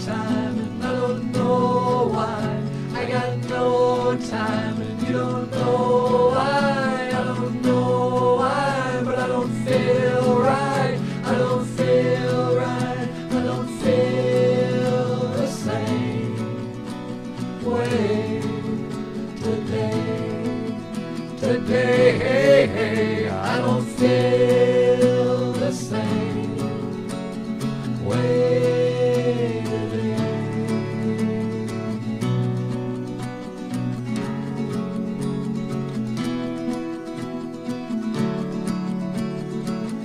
time, and I don't know why. I got no time, and you don't know why. I don't know why, but I don't feel right. I don't feel right. I don't feel the same way today. Today, I don't feel the same way today.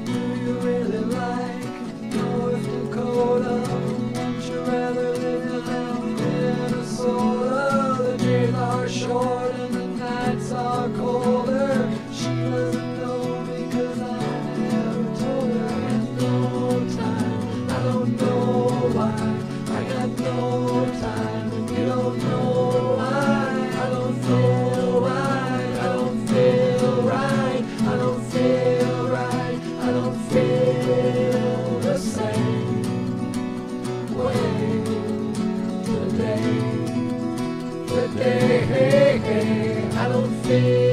Do you really like North Dakota? Would you rather live in Minnesota? The days are short and the nights are colder. She doesn't know because I never told her. I got no time, I don't know why. I got no time, and you don't know why. I don't feel right, I don't feel right. I don't feel right, I don't feel the same way today. Today, I don't feel